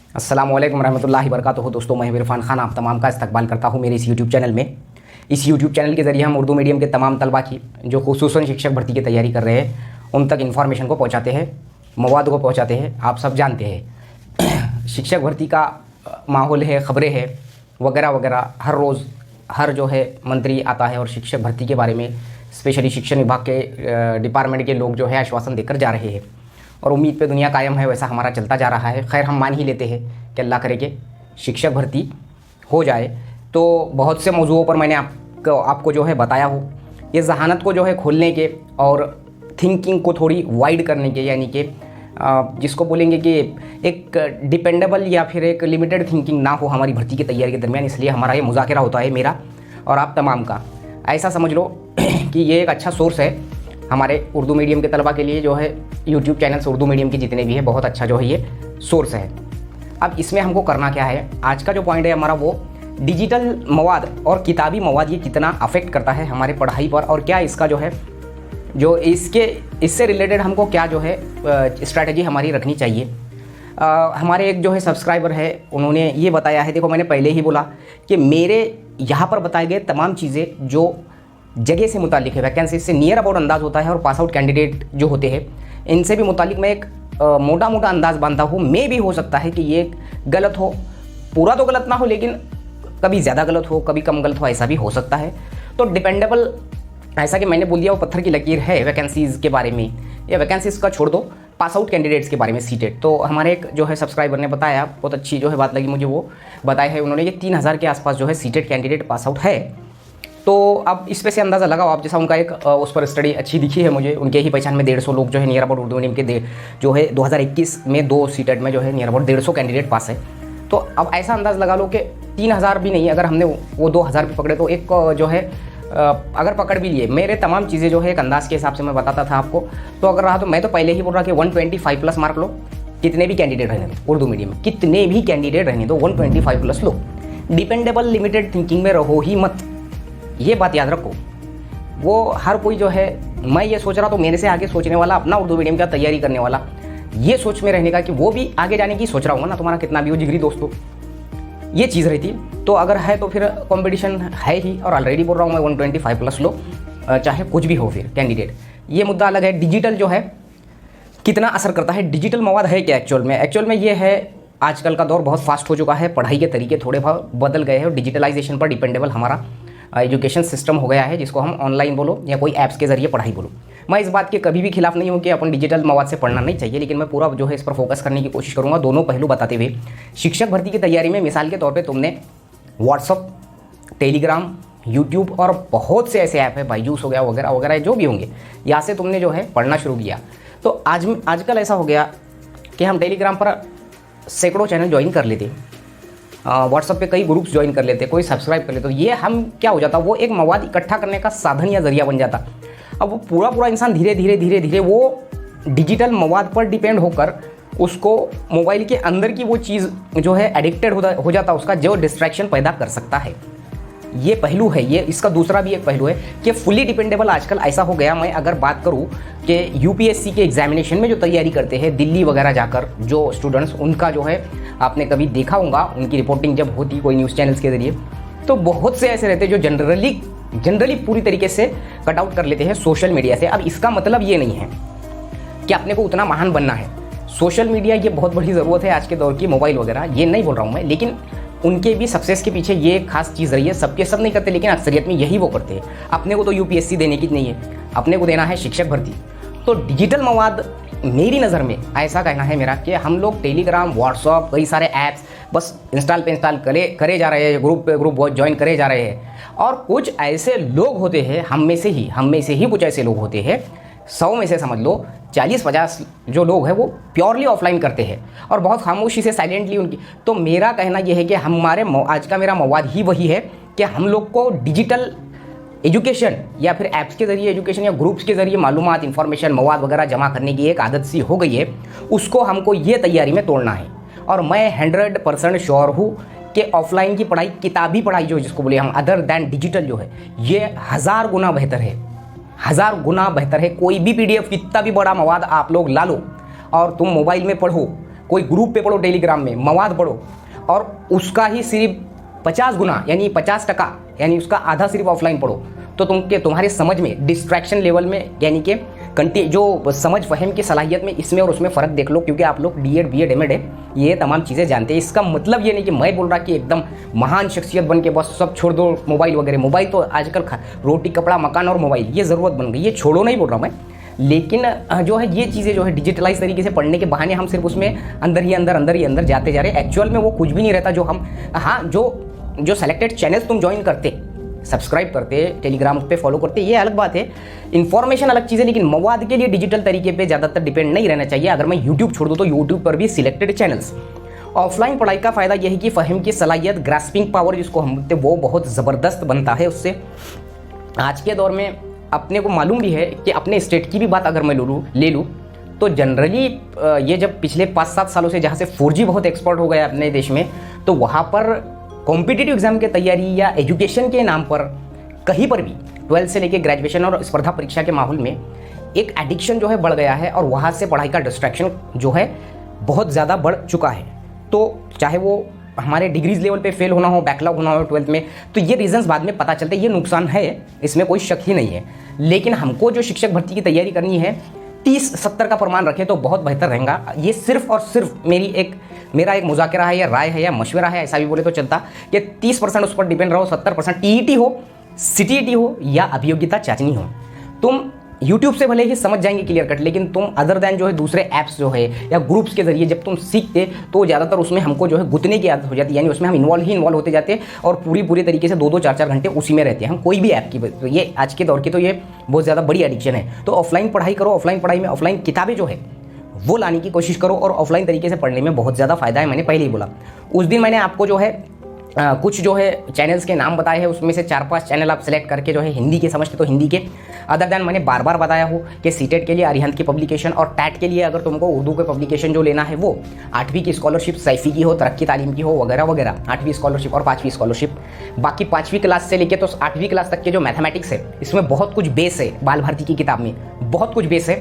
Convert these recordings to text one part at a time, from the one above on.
अस्सलाम वालेकुम रहमतुल्लाहि वबरकातुहू। दोस्तों, मैं इरफान खान आप तमाम का इस्तकबाल करता हूँ मेरे इस यूट्यूब चैनल में। इस यूट्यूब चैनल के ज़रिए हम उर्दू मीडियम के तमाम तलबा की जो खुसूसन शिक्षक भर्ती की तैयारी कर रहे हैं उन तक इन्फॉर्मेशन को पहुँचाते हैं, मवाद को पहुँचाते हैं। आप सब जानते हैं शिक्षक भर्ती का माहौल है, ख़बरें हैं वगैरह वगैरह। हर रोज़ हर जो है मंत्री आता है और शिक्षक भर्ती के बारे में स्पेशली शिक्षण विभाग के डिपार्टमेंट के लोग जो है आश्वासन देकर जा रहे हैं और उम्मीद पे दुनिया कायम है, वैसा हमारा चलता जा रहा है। खैर, हम मान ही लेते हैं कि अल्लाह करे कि शिक्षक भर्ती हो जाए। तो बहुत से मौजूओं पर मैंने आपको जो है बताया हो, ये जहानत को जो है खोलने के और थिंकिंग को थोड़ी वाइड करने के, यानी कि जिसको बोलेंगे कि एक डिपेंडेबल या फिर एक लिमिटेड थिंकिंग ना हो हमारी भर्ती की तैयारी के दरमियान। इसलिए हमारा ये मुज़ाकरा होता है, मेरा और आप तमाम का। ऐसा समझ लो कि ये एक अच्छा सोर्स है हमारे उर्दू मीडियम के तलबा के लिए, जो है यूट्यूब चैनल्स उर्दू मीडियम के जितने भी है, बहुत अच्छा जो है ये सोर्स है। अब इसमें हमको करना क्या है, आज का जो पॉइंट है हमारा वो डिजिटल मवाद और किताबी मवाद ये कितना अफेक्ट करता है हमारे पढ़ाई पर, और क्या इसका जो है जो इससे रिलेटेड हमको क्या जो है स्ट्रैटेजी हमारी रखनी चाहिए। हमारे एक जो है सब्सक्राइबर है, उन्होंने ये बताया है, देखो मैंने पहले ही बोला कि मेरे यहाँ पर बताए गए तमाम चीज़ें जो जगह से मुतालिक है, वैकेंसी से नियर अबाउट अंदाज़ होता है, और पास आउट कैंडिडेट जो होते हैं इनसे भी मुतालिक मैं एक मोटा मोटा अंदाज़ बांधता हूँ। मे भी हो सकता है कि ये गलत हो, पूरा तो गलत ना हो, लेकिन कभी ज़्यादा गलत हो, कभी कम गलत हो, ऐसा भी हो सकता है। तो डिपेंडेबल, ऐसा कि मैंने बोल दिया वो पत्थर की लकीर है वैकेंसीज़ के बारे में, या वैकेंसीज़ का छोड़ दो, पास आउट कैंडिडेट्स के बारे में सीटेड। तो हमारे एक जो है सब्सक्राइबर ने बताया, बहुत अच्छी जो है बात लगी मुझे, वो बताया है उन्होंने कि 3000 के आसपास जो है सीटेड कैंडिडेट पास आउट है। तो अब इस पे से अंदाज़ा लगाओ आप, जैसा उनका एक उस पर स्टडी अच्छी दिखी है मुझे, उनके ही पहचान में 150 लोग जो है नियर अबाउट उर्दू मीडियम के जो है 2021 में 2 सीटेड में जो है नियर अबाउट 150 कैंडिडेट पास है। तो अब ऐसा अंदाज़ लगा लो कि 3000 भी नहीं, अगर हमने वो 2000 भी पकड़े तो एक जो है अगर पकड़ भी लिए, मेरे तमाम चीज़ें जो है एक अंदाज़ के हिसाब से मैं बताता था आपको। तो अगर रहा तो मैं तो पहले ही बोल रहा कि 125 प्लस मार्क लो, कितने भी कैंडिडेट रहने दो उर्दू मीडियम में, कितने भी कैंडिडेट रहने दो 125 plus low. Dependable limited thinking में रहो ही मत, ये बात याद रखो। वो हर कोई जो है, मैं ये सोच रहा तो मेरे से आगे सोचने वाला, अपना उर्दू मीडियम का तैयारी करने वाला, ये सोच में रहने का कि वो भी आगे जाने की सोच रहा हूँ ना, तुम्हारा कितना भी हो जिगरी दोस्तों, ये चीज़ रहती। तो अगर है तो फिर कंपटीशन है ही, और ऑलरेडी बोल रहा हूँ मैं 125 प्लस लो, चाहे कुछ भी हो फिर कैंडिडेट। ये मुद्दा अलग है। डिजिटल जो है कितना असर करता है, डिजिटल मवाद है क्या एक्चुअल में ये है, आजकल का दौर बहुत फास्ट हो चुका है, पढ़ाई के तरीके थोड़े बहुत बदल गए हैं और डिजिटलाइजेशन पर डिपेंडेबल हमारा एजुकेशन सिस्टम हो गया है, जिसको हम ऑनलाइन बोलो या कोई ऐप्स के ज़रिए पढ़ाई बोलो। मैं इस बात के कभी भी खिलाफ नहीं हूँ कि अपन डिजिटल मवाद से पढ़ना नहीं चाहिए, लेकिन मैं पूरा जो है इस पर फोकस करने की कोशिश करूँगा, दोनों पहलू बताते हुए। शिक्षक भर्ती की तैयारी में मिसाल के तौर पे तुमने व्हाट्सअप, टेलीग्राम, यूट्यूब और बहुत से ऐसे ऐप है, बायजूस हो गया वगैरह वगैरह जो भी होंगे, यहाँ से तुमने जो है पढ़ना शुरू किया। तो आजकल ऐसा हो गया कि हम टेलीग्राम पर सैकड़ों चैनल ज्वाइन कर लेते, व्हाट्सअप पे कई ग्रुप्स ज्वाइन कर लेते, कोई सब्सक्राइब कर लेते, तो ये हम क्या हो जाता, वो एक मवाद इकट्ठा करने का साधन या जरिया बन जाता। अब वो पूरा इंसान धीरे धीरे वो डिजिटल मवाद पर डिपेंड होकर उसको मोबाइल के अंदर की वो चीज़ जो है एडिक्टेड हो जाता, उसका जो डिस्ट्रैक्शन पैदा कर सकता है। ये पहलू है, ये इसका दूसरा भी एक पहलू है कि फुली डिपेंडेबल आजकल ऐसा हो गया। मैं अगर बात करूं कि यूपीएससी के एग्जामिनेशन में जो तैयारी करते हैं दिल्ली वगैरह जाकर जो स्टूडेंट्स, उनका जो है आपने कभी देखा होगा, उनकी रिपोर्टिंग जब होती कोई न्यूज़ चैनल्स के जरिए, तो बहुत से ऐसे रहते हैं जो जनरली पूरी तरीके से कट आउट कर लेते हैं सोशल मीडिया से। अब इसका मतलब ये नहीं है कि अपने को उतना महान बनना है। सोशल मीडिया ये बहुत बड़ी ज़रूरत है आज के दौर की, मोबाइल वगैरह, ये नहीं बोल रहा हूँ मैं, लेकिन उनके भी सक्सेस के पीछे ये खास चीज़ रही है। सबके सब नहीं करते, लेकिन अक्सरियत में यही वो करते हैं। अपने को तो यूपीएससी देने की नहीं है, अपने को देना है शिक्षक भर्ती। तो डिजिटल मवाद मेरी नज़र में ऐसा कहना है मेरा कि हम लोग टेलीग्राम, व्हाट्सअप, कई सारे ऐप्स बस इंस्टॉल करे जा रहे हैं, ग्रुप पे ग्रुप ज्वाइन करे जा रहे हैं। और कुछ ऐसे लोग होते हैं, हम में से ही कुछ ऐसे लोग होते हैं, 100 में से समझ लो 40-50 जो लोग हैं वो प्योरली ऑफलाइन करते हैं और बहुत खामोशी से साइलेंटली उनकी। तो मेरा कहना यह है कि हमारे आज का मेरा मवाद ही वही है कि हम लोग को डिजिटल एजुकेशन या फिर ऐप्स के ज़रिए एजुकेशन या ग्रुप्स के ज़रिए मालूमात, इन्फॉर्मेशन, मवाद वगैरह जमा करने की एक आदत सी हो गई है, उसको हमको ये तैयारी में तोड़ना है। और मैं 100% श्योर हूँ कि ऑफलाइन की पढ़ाई, किताबी पढ़ाई जो जिसको बोले हम, अदर दैन डिजिटल जो है, ये 1000 गुना बेहतर है, 1000 गुना बेहतर है। कोई भी PDF, कितना भी बड़ा मवाद आप लोग ला लो और तुम मोबाइल में पढ़ो, कोई ग्रुप पे पढ़ो टेलीग्राम में, मवाद पढ़ो, और उसका ही सिर्फ 50 गुना यानी 50% यानी उसका आधा सिर्फ ऑफलाइन पढ़ो, तो तुम्हारे समझ में डिस्ट्रैक्शन लेवल में यानी कि जो समझ फहम की सलाहियत में इसमें और उसमें फ़र्क देख लो। क्योंकि आप लोग बीएड बीएड एमएड है, ये तमाम चीज़ें जानते हैं। इसका मतलब ये नहीं कि मैं बोल रहा कि एकदम महान शख्सियत बन के बस सब छोड़ दो, मोबाइल वगैरह। मोबाइल तो आजकल रोटी कपड़ा मकान और मोबाइल ये ज़रूरत बन गई, ये छोड़ो नहीं बोल रहा मैं। लेकिन जो है ये चीज़ें जो है डिजिटलाइज तरीके से पढ़ने के बहाने हम सिर्फ उसमें अंदर ही अंदर जाते जा रहे हैं। एक्चुअल में वो कुछ भी नहीं रहता जो हम, हाँ, जो सेलेक्टेड चैनल्स तुम ज्वाइन करते, सब्सक्राइब करते, टेलीग्राम पे फॉलो करते, ये अलग बात है, इन्फॉर्मेशन अलग चीज़ है। लेकिन मवाद के लिए डिजिटल तरीके पे ज़्यादातर डिपेंड नहीं रहना चाहिए। अगर मैं यूट्यूब छोड़ दूँ तो यूट्यूब पर भी सिलेक्टेड चैनल्स। ऑफलाइन पढ़ाई का फ़ायदा यह है कि फ़हम की सलाहियत, ग्रास्पिंग पावर जिसको हम बोलते हैं, वो बहुत ज़बरदस्त बनता है उससे। आज के दौर में अपने को मालूम भी है कि अपने स्टेट की भी बात अगर मैं ले लूँ तो जनरली ये जब पिछले 5-7 सालों से जहाँ से 4G बहुत एक्सपोर्ट हो गया अपने देश में, तो वहाँ पर कॉम्पिटिटिव एग्जाम की तैयारी या एजुकेशन के नाम पर कहीं पर भी 12th से लेकर ग्रेजुएशन और स्पर्धा परीक्षा के माहौल में एक एडिक्शन जो है बढ़ गया है, और वहाँ से पढ़ाई का डिस्ट्रैक्शन जो है बहुत ज़्यादा बढ़ चुका है। तो चाहे वो हमारे डिग्रीज लेवल पे फेल होना हो, बैकलॉग होना हो 12th में, तो ये रीजंस बाद में पता चलते, ये नुकसान है, इसमें कोई शक ही नहीं है। लेकिन हमको जो शिक्षक भर्ती की तैयारी करनी है 30-70 का प्रमाण रखें तो बहुत बेहतर रहेगा। ये सिर्फ और सिर्फ मेरा एक मुज़ाकरा है या राय है या मशवरा है, ऐसा भी बोले तो चलता, कि 30% उस पर डिपेंड रहो, 70% टीईटी हो, सीटीईटी हो या अभियोग्यता चाचनी हो। तुम यूट्यूब से भले ही समझ जाएंगे क्लियर कट, लेकिन तुम अदर देन जो है दूसरे ऐप्स जो है या ग्रुप्स के जरिए जब तुम सीखते तो ज़्यादातर उसमें हमको जो है गुतने की आदत हो जाती है, यानी उसमें हम इन्वॉल्व होते जाते हैं और पूरी तरीके से 2-2, 4-4 घंटे उसी में रहते हैं हम कोई भी ऐप की। तो ये आज के दौर की तो ये बहुत ज़्यादा बड़ी एडिक्शन है। तो ऑफलाइन पढ़ाई करो, ऑफलाइन पढ़ाई में ऑफलाइन किताबें जो है वो लाने की कोशिश करो, और ऑफलाइन तरीके से पढ़ने में बहुत ज़्यादा फायदा है। मैंने पहले ही बोला, उस दिन मैंने आपको जो है कुछ जो है चैनल्स के नाम बताए हैं, उसमें से 4-5 चैनल आप सेलेक्ट करके जो है हिंदी के समझते तो हिंदी के, अदर देन मैंने बार बार बताया हो कि सीटेट के लिए अरिहंत की पब्लिकेशन, और टैट के लिए अगर तुमको उर्दू के पब्लिकेशन जो लेना है वो 8वीं की स्कॉलरशिप सैफी की हो, तरक्की तालीम की हो, वगैरह वगैरह, 8वीं स्कॉलरशिप और 5वीं स्कॉलरशिप। बाकी 5वीं क्लास से लेकर तो 8वीं क्लास तक के जो मैथमेटिक्स है, इसमें बहुत कुछ बेस है, बाल भारती की किताब में बहुत कुछ बेस है।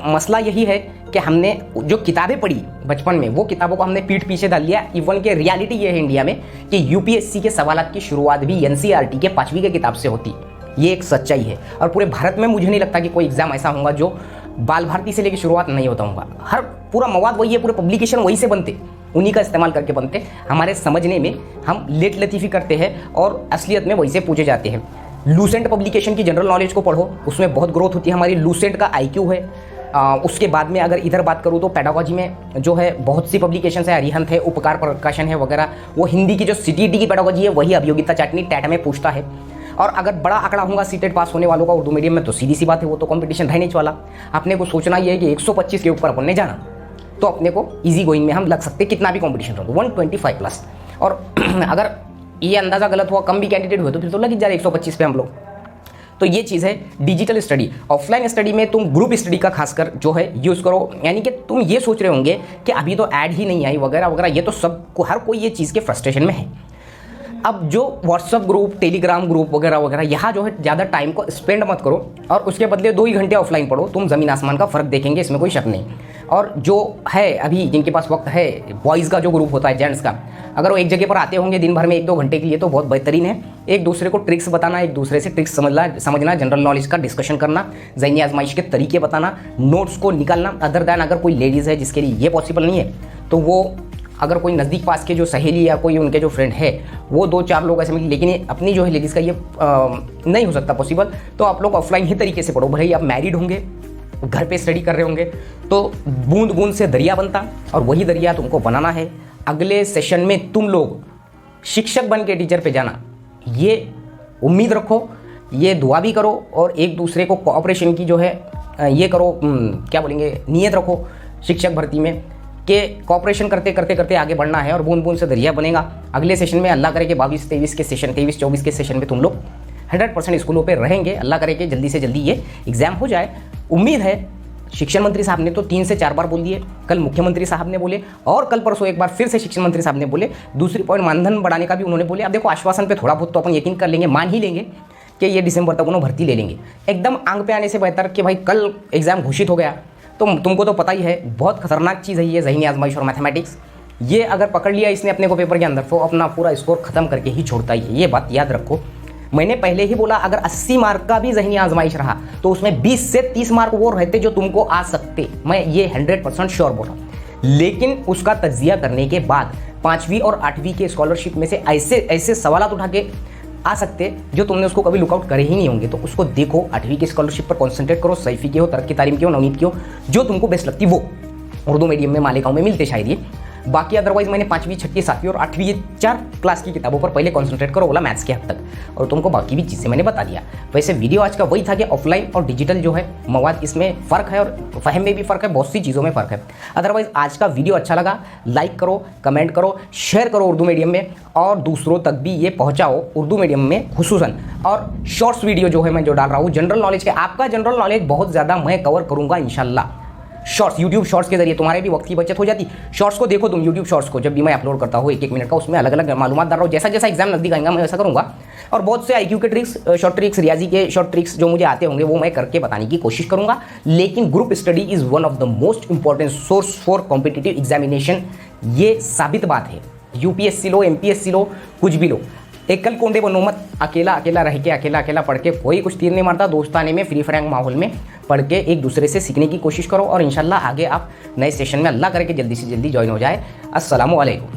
मसला यही है कि हमने जो किताबें पढ़ी बचपन में, वो किताबों को हमने पीठ पीछे डाल लिया। इवन के रियलिटी ये है इंडिया में कि यूपीएससी के सवालात की शुरुआत भी एनसीईआरटी के 5वीं के किताब से होती, ये एक सच्चाई है। और पूरे भारत में मुझे नहीं लगता कि कोई एग्जाम ऐसा होगा जो बाल भारती से लेकर शुरुआत नहीं होता होगा। हर पूरा मवाद वही है, पूरे पब्लिकेशन वही से बनते, उन्हीं का इस्तेमाल करके बनते। हमारे समझने में हम लेट लतीफ़ी करते हैं और असलियत में वही से पूछे जाते हैं। लूसेंट पब्लिकेशन की जनरल नॉलेज को पढ़ो, उसमें बहुत ग्रोथ होती है हमारी। लूसेंट का आईक्यू है। उसके बाद में अगर इधर बात करूँ तो पेडागोजी में जो है बहुत सी पब्लिकेशन है, अरिहंत है, उपकार प्रकाशन है वगैरह। वो हिंदी की जो सीटीईटी की पेडागोजी है वही अभियोगिता चाटनी टैट में पूछता है। और अगर बड़ा आंकड़ा होगा सीटेट पास होने वालों का उर्दू मीडियम में, तो सीधी सी बात है वो तो कंपटीशन रहने वाला। अपने को सोचना ये है कि 125 के ऊपर अपन ने जाना, तो अपने को ईजी गोइंग में हम लग सकते, कितना भी कॉम्पिटिशन हो, 125+। और अगर ये अंदाज़ा गलत हुआ, कम भी कैंडिडेट हुए, तो फिर तो लग जा रहे 125 पे हम लोग। तो ये चीज़ है डिजिटल स्टडी। ऑफलाइन स्टडी में तुम ग्रुप स्टडी का खासकर जो है यूज़ करो, यानी कि तुम ये सोच रहे होंगे कि अभी तो ऐड ही नहीं आई वगैरह वगैरह, ये तो सबको, हर कोई ये चीज़ के फ्रस्ट्रेशन में है। अब जो व्हाट्सअप ग्रुप, टेलीग्राम ग्रुप वगैरह वगैरह, यहाँ जो है ज़्यादा टाइम को स्पेंड मत करो और उसके बदले 2 ही घंटे ऑफलाइन पढ़ो, तुम ज़मीन आसमान का फ़र्क देखेंगे, इसमें कोई शक नहीं। और जो है अभी जिनके पास वक्त है, बॉयज़ का जो ग्रुप होता है, जेंट्स का, अगर वो एक जगह पर आते होंगे दिन भर में 1-2 घंटे के लिए, तो बहुत बेहतरीन है। एक दूसरे को ट्रिक्स बताना, एक दूसरे से ट्रिक्स समझना, जनरल नॉलेज का डिस्कशन करना, ज़हनी आजमाइश के तरीके बताना, नोट्स को निकालना। अदर दैन अगर कोई लेडीज़ है जिसके लिए ये पॉसिबल नहीं है, तो वो अगर कोई नज़दीक पास के जो सहेली या कोई उनके जो फ्रेंड है, वो 2-4 लोग ऐसे मिले, लेकिन अपनी जो है लेडीज़ का ये नहीं हो सकता पॉसिबल, तो आप लोग ऑफलाइन ही तरीके से पढ़ो। भाई आप मैरिड होंगे, घर पे स्टडी कर रहे होंगे, तो बूंद बूंद से दरिया बनता, और वही दरिया तुमको बनाना है। अगले सेशन में तुम लोग शिक्षक बन के टीचर पे जाना, ये उम्मीद रखो, ये दुआ भी करो, और एक दूसरे को कोऑपरेशन की जो है ये करो, क्या बोलेंगे, नीयत रखो शिक्षक भर्ती में कि कोऑपरेशन करते करते करते आगे बढ़ना है, और बूंद बूंद से दरिया बनेगा। अगले सेशन में अल्लाह करे कि 22-23 के सेशन, 23-24 के सेशन में तुम लोग 100% स्कूलों पे रहेंगे। अल्लाह करे कि जल्दी से जल्दी ये एग्ज़ाम हो जाए। उम्मीद है। शिक्षण मंत्री साहब ने तो 3 से 4 बार बोल दिए, कल मुख्यमंत्री साहब ने बोले, और कल परसों एक बार फिर से शिक्षण मंत्री साहब ने बोले। दूसरी पॉइंट मानधन बढ़ाने का भी उन्होंने बोले। अब देखो, आश्वासन पे थोड़ा बहुत तो अपन यकीन कर लेंगे, मान ही लेंगे कि ये दिसंबर तक उन्होंने भर्ती ले लेंगे। एकदम आंग पे आने से बेहतर कि भाई कल एग्ज़ाम घोषित हो गया तो तुमको तो पता ही है, बहुत खतरनाक चीज़ है ये ज़हनी आजमाइश और मैथमेटिक्स। ये अगर पकड़ लिया इसने अपने को पेपर के अंदर, तो अपना पूरा स्कोर खत्म करके ही छोड़ता ही है, ये बात याद रखो। मैंने पहले ही बोला, अगर 80 मार्क का भी ज़हनी आजमाइश रहा तो उसमें 20 से 30 मार्क वो रहते जो तुमको आ सकते, मैं ये 100% श्योर बोल रहा हूँ। लेकिन उसका तज्जिया करने के बाद 5वीं और 8वीं के स्कॉलरशिप में से ऐसे सवालात उठा के आ सकते जो तुमने उसको कभी लुकआउट करे ही नहीं होंगे। तो उसको देखो, 8वीं की स्कॉलरशिप पर कॉन्सेंट्रेट करो, सैफी की हो, तरक्की तालीम की हो, नवनीत की हो, जो तुमको बेस्ट लगती वो। उर्दू मीडियम में मालिकाओं में मिलते शायद ये। बाकी अदरवाइज मैंने 5वीं, 6वीं, 7वीं और 8वीं ये 4 क्लास की किताबों पर पहले कॉन्सेंट्रेट करो बोला, मैथ्स के हद तक, और तुमको बाकी भी चीज़ें मैंने बता दिया। वैसे वीडियो आज का वही था कि ऑफलाइन और डिजिटल जो है मवाद, इसमें फ़र्क है और फहम में भी फ़र्क है, बहुत सी चीज़ों में फ़र्क है। अदरवाइज आज का वीडियो अच्छा लगा, लाइक करो, कमेंट करो, शेयर करो उर्दू मीडियम में, और दूसरों तक भी ये पहुँचाओ उर्दू मीडियम में खुसूसन। और शॉर्ट्स वीडियो जो है मैं जो डाल रहा हूँ जनरल नॉलेज के, आपका जनरल नॉलेज बहुत ज़्यादा मैं कवर करूँगा इंशाल्लाह। शॉर्ट्स, यूट्यूब शॉर्ट्स के जरिए तुम्हारे भी वक्त की बचत हो जाती। शॉर्ट्स को देखो तुम, यूट्यूब शॉर्ट्स को जब भी मैं अपलोड करता हूँ 1-1 मिनट का, उसमें अलग अलग मालूमात डाल रहा हूँ। जैसा जैसा एग्जाम नजदीक आएगा मैं वैसा करूँगा। और बहुत से IQ के ट्रिक्स, शॉर्ट ट्रिक्स, रियाजी के शॉर्ट ट्रिक्स जो मुझे आते होंगे वो मैं करके बताने की कोशिश करूँगा। लेकिन group study is one of the most important source for competitive examination, ये साबित बात है। UPSC लो, MPSC लो, कुछ भी लो, एकल कोंडे बनो मत। अकेला अकेला रह के, अकेला अकेला पढ़ के कोई कुछ तीर नहीं मारता। दोस्ताने में, फ्री फ्रैंक माहौल में पढ़ के एक दूसरे से सीखने की कोशिश करो, और इंशाल्लाह आगे आप नए सेशन में अल्लाह करे कि जल्दी से जल्दी ज्वाइन हो जाए। अस्सलामु अलैकुम।